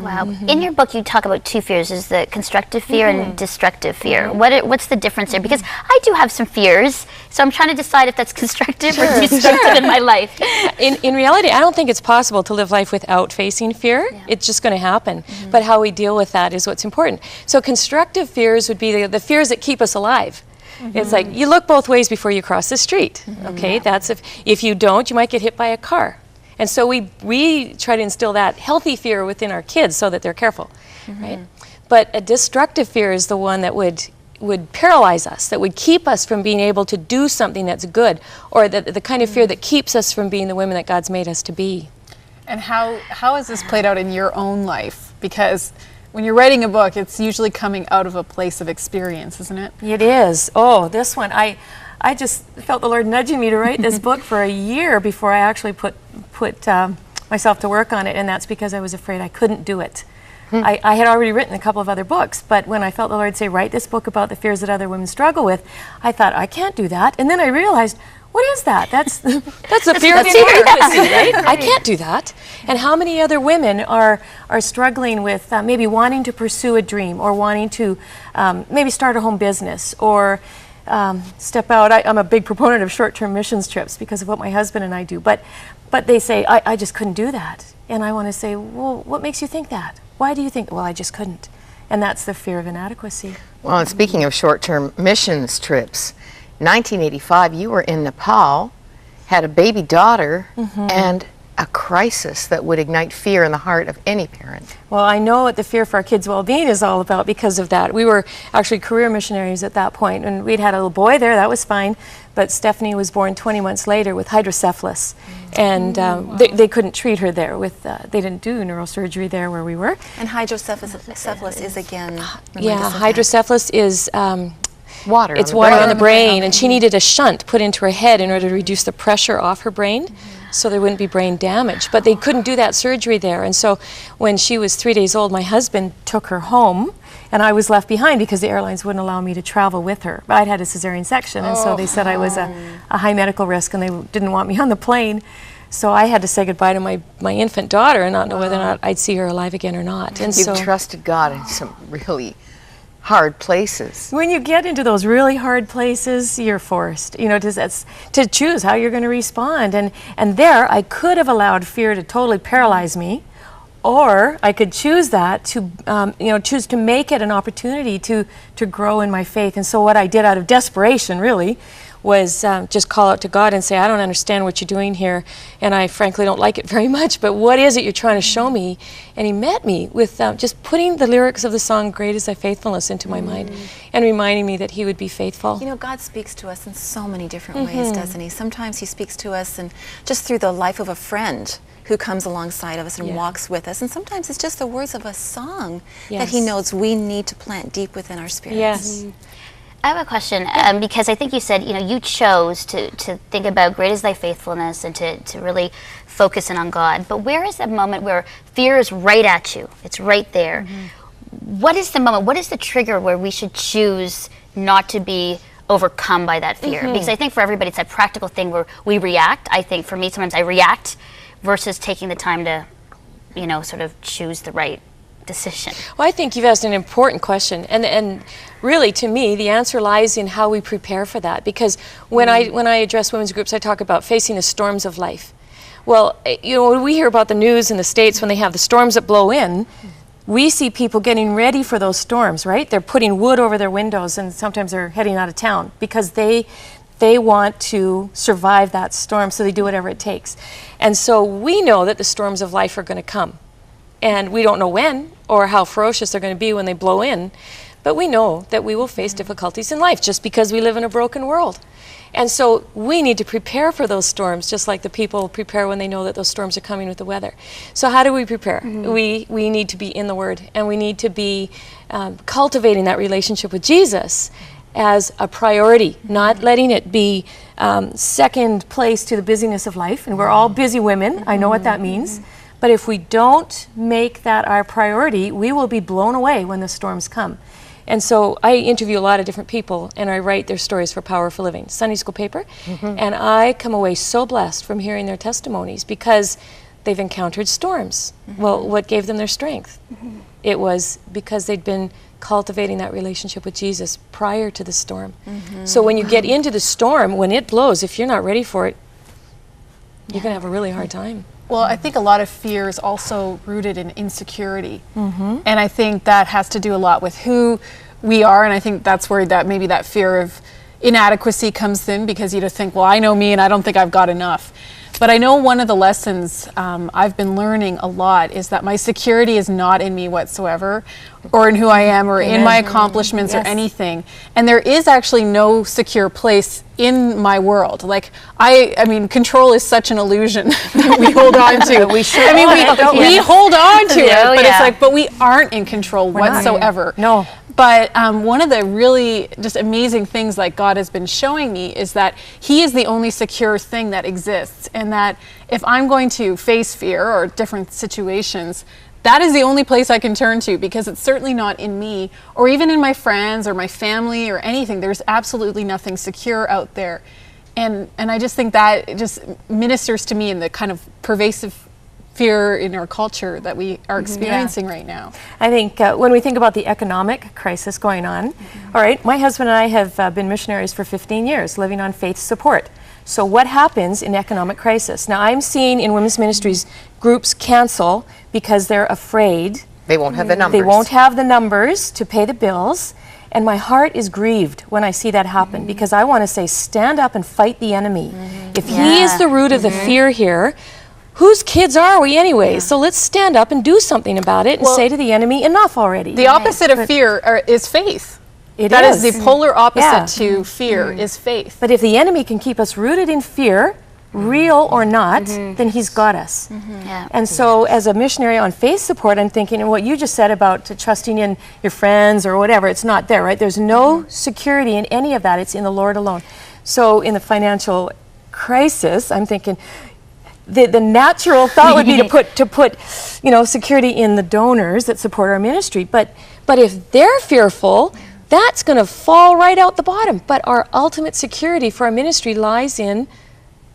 Wow. In your book, you talk about two fears. Is the constructive fear and destructive fear. What's the difference there? Because I do have some fears, so I'm trying to decide if that's constructive or destructive in my life. In reality, I don't think it's possible to live life without facing fear. It's just going to happen. But how we deal with that is what's important. So constructive fears would be the fears that keep us alive. It's like, you look both ways before you cross the street. Okay, that's if you don't, you might get hit by a car. And so we try to instill that healthy fear within our kids so that they're careful, right? But a destructive fear is the one that would paralyze us, that would keep us from being able to do something that's good, or the kind of fear that keeps us from being the women that God's made us to be. And how has this played out in your own life? Because when you're writing a book, it's usually coming out of a place of experience, isn't it? It is. Oh, this one, I just felt the Lord nudging me to write this book for a year before I actually put myself to work on it, and that's because I was afraid I couldn't do it. I had already written a couple of other books, but when I felt the Lord say, write this book about the fears that other women struggle with, I thought, I can't do that. And then I realized, what is that? That's a fear of inadequacy, right? I can't do that. And how many other women are struggling with maybe wanting to pursue a dream, or wanting to maybe start a home business, or step out. I'm a big proponent of short-term missions trips because of what my husband and I do. But they say, I just couldn't do that. And I want to say, well, what makes you think that? Why do you think, well, I just couldn't? And that's the fear of inadequacy. Well, and speaking of short-term missions trips, 1985, you were in Nepal, had a baby daughter, and a crisis that would ignite fear in the heart of any parent. Well, I know what the fear for our kids' well-being is all about because of that. We were actually career missionaries at that point, and we'd had a little boy there, that was fine, but Stephanie was born 20 months later with hydrocephalus, and they couldn't treat her there. They didn't do neurosurgery there where we were. And hydrocephalus is again... hydrocephalus is... water. It's water on the brain, and she needed a shunt put into her head in order to reduce the pressure off her brain, so there wouldn't be brain damage. But they couldn't do that surgery there, and so when she was 3 days old, my husband took her home, and I was left behind because the airlines wouldn't allow me to travel with her. But I'd had a cesarean section, and so they said I was a high medical risk, and they didn't want me on the plane. So I had to say goodbye to my infant daughter and not know whether or not I'd see her alive again or not. And You've trusted God in some really hard places. When you get into those really hard places, you're forced, to choose how you're going to respond. And there, I could have allowed fear to totally paralyze me, or I could choose that to, choose to make it an opportunity to grow in my faith. And so what I did out of desperation, really, was just call out to God and say, I don't understand what you're doing here, and I frankly don't like it very much, but what is it you're trying to show me? And he met me with just putting the lyrics of the song, Great is Thy Faithfulness, into my mind, and reminding me that he would be faithful. You know, God speaks to us in so many different ways, doesn't he? Sometimes he speaks to us and just through the life of a friend who comes alongside of us and walks with us, and sometimes it's just the words of a song that he knows we need to plant deep within our spirits. Yes. I have a question, because I think you said, you chose to think about great is thy faithfulness and to really focus in on God. But where is that moment where fear is right at you? It's right there. What is the moment? What is the trigger where we should choose not to be overcome by that fear? Because I think for everybody it's a practical thing where we react. I think for me sometimes I react versus taking the time to, sort of choose the right decision. Well, I think you've asked an important question, and really, to me, the answer lies in how we prepare for that. Because when I address women's groups, I talk about facing the storms of life. Well, when we hear about the news in the States when they have the storms that blow in, we see people getting ready for those storms, right? They're putting wood over their windows, and sometimes they're heading out of town because they want to survive that storm, so they do whatever it takes. And so we know that the storms of life are going to come. And we don't know when or how ferocious they're going to be when they blow in, but we know that we will face difficulties in life just because we live in a broken world. And so we need to prepare for those storms just like the people prepare when they know that those storms are coming with the weather. So how do we prepare? We need to be in the Word, and we need to be cultivating that relationship with Jesus as a priority, not letting it be second place to the busyness of life. And we're all busy women, I know what that means. But if we don't make that our priority, we will be blown away when the storms come. And so I interview a lot of different people, and I write their stories for Power for Living, Sunday school paper, and I come away so blessed from hearing their testimonies because they've encountered storms. Well, what gave them their strength? It was because they'd been cultivating that relationship with Jesus prior to the storm. So when you get into the storm, when it blows, if you're not ready for it, you're going to have a really hard time. Well, I think a lot of fear is also rooted in insecurity. And I think that has to do a lot with who we are, and I think that's where that maybe that fear of inadequacy comes in, because you just think, well, I know me and I don't think I've got enough. But I know one of the lessons I've been learning a lot is that my security is not in me whatsoever, or in who I am, or in my accomplishments, or anything. And there is actually no secure place in my world. Like, I mean, control is such an illusion that we hold on to. We hold on to it, but it's like, but we aren't in control whatsoever. No. But one of the really just amazing things like God has been showing me is that He is the only secure thing that exists, and that if I'm going to face fear or different situations, that is the only place I can turn to, because it's certainly not in me or even in my friends or my family or anything. There's absolutely nothing secure out there. And I just think that it just ministers to me in the kind of pervasive fear in our culture that we are experiencing right now. I think when we think about the economic crisis going on, all right, my husband and I have been missionaries for 15 years, living on faith support. So what happens in economic crisis? Now, I'm seeing in women's ministries groups cancel because they're afraid They won't have the numbers. they won't have the numbers to pay the bills. And my heart is grieved when I see that happen, because I want to say, stand up and fight the enemy. If he is the root of the fear here, whose kids are we anyway? So let's stand up and do something about it and say to the enemy, enough already. The opposite of fear is faith. That is the polar opposite to fear is faith. But if the enemy can keep us rooted in fear, real or not, then he's got us. And so as a missionary on faith support, I'm thinking, and what you just said about trusting in your friends or whatever, it's not there, right? There's no security in any of that. It's in the Lord alone. So in the financial crisis, I'm thinking, the natural thought would be to put security in the donors that support our ministry. But if they're fearful, that's going to fall right out the bottom. But our ultimate security for our ministry lies in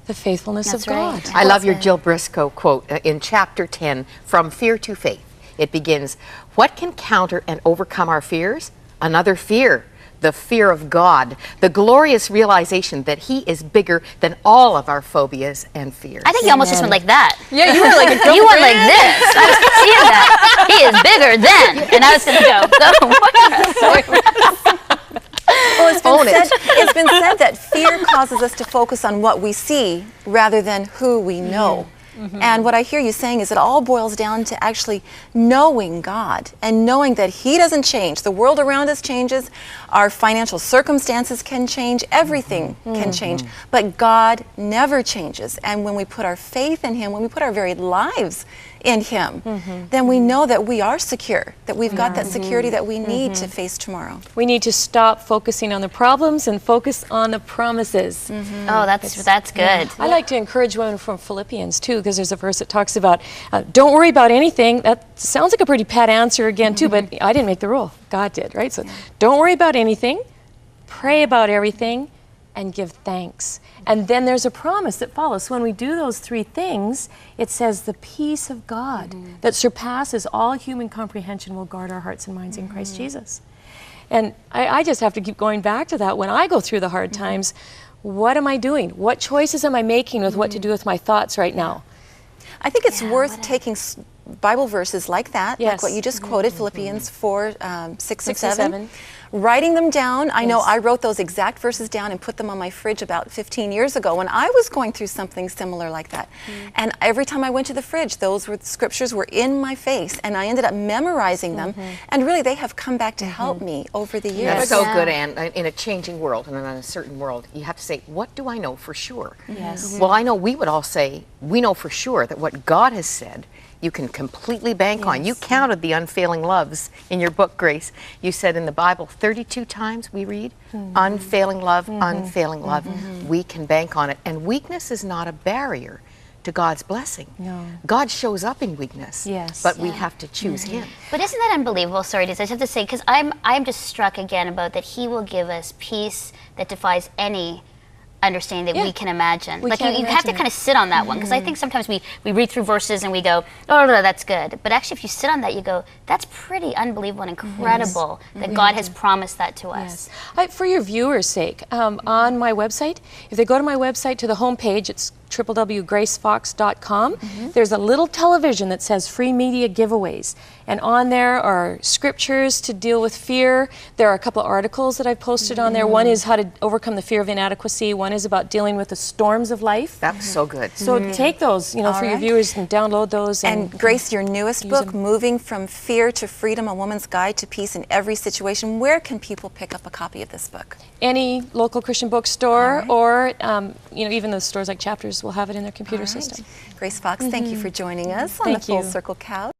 the faithfulness of God. I love your Jill Briscoe quote in chapter 10, From Fear to Faith. It begins, what can counter and overcome our fears? Another fear, the fear of God, the glorious realization that He is bigger than all of our phobias and fears. I think you almost just went like that. Yeah, you were like a You went like this. I was seeing that. He is bigger than. And I was going to go. Well, it's been said that fear causes us to focus on what we see rather than who we know. And what I hear you saying is it all boils down to actually knowing God and knowing that He doesn't change. The world around us changes. Our financial circumstances can change. Everything can change. But God never changes. And when we put our faith in Him, when we put our very lives in Him, then we know that we are secure, that we've got that security that we need to face tomorrow. We need to stop focusing on the problems and focus on the promises. Oh, that's good. I like to encourage women from Philippians too, because there's a verse that talks about don't worry about anything. That sounds like a pretty pat answer again too, but I didn't make the rule. God did, right? So don't worry about anything, pray about everything, and give thanks. And then there's a promise that follows. When we do those three things, it says the peace of God that surpasses all human comprehension will guard our hearts and minds in Christ Jesus. And I just have to keep going back to that. When I go through the hard times, what am I doing? What choices am I making with what to do with my thoughts right now? I think it's worth taking Bible verses like that, like what you just quoted, Philippians 4, 6 and 7. Writing them down. I know I wrote those exact verses down and put them on my fridge about 15 years ago when I was going through something similar like that. And every time I went to the fridge, those scriptures were in my face, and I ended up memorizing them. And really, they have come back to help me over the years. That's so good, Anne. In a changing world and in a certain world, you have to say, what do I know for sure? Well, I know we would all say, we know for sure that what God has said, you can completely bank on. You counted the unfailing loves in your book, Grace. You said in the Bible 32 times we read, unfailing love, unfailing love. We can bank on it. And weakness is not a barrier to God's blessing. No. God shows up in weakness, but we have to choose Him. But isn't that unbelievable? Sorry, I just have to say, because I'm just struck again about that He will give us peace that defies any understanding that we can imagine. We Like can't you have to imagine kind of sit on that one, because I think sometimes we read through verses and we go, oh, no, that's good. But actually, if you sit on that, you go, that's pretty unbelievable and incredible that God has promised that to us. For your viewers' sake, on my website, if they go to my website to the home page, it's www.gracefox.com. There's a little television that says free media giveaways, and on there are scriptures to deal with fear. There are a couple of articles that I've posted on there. One is how to overcome the fear of inadequacy. One is about dealing with the storms of life. That's so good. So take those, for your viewers, and download those. And Grace, your newest book, Moving from Fear to Freedom, A Woman's Guide to Peace in Every Situation. Where can people pick up a copy of this book? Any local Christian bookstore, or even those stores like Chapters will have it in their computer system. Grace Fox, thank you for joining us on the Full Circle Couch.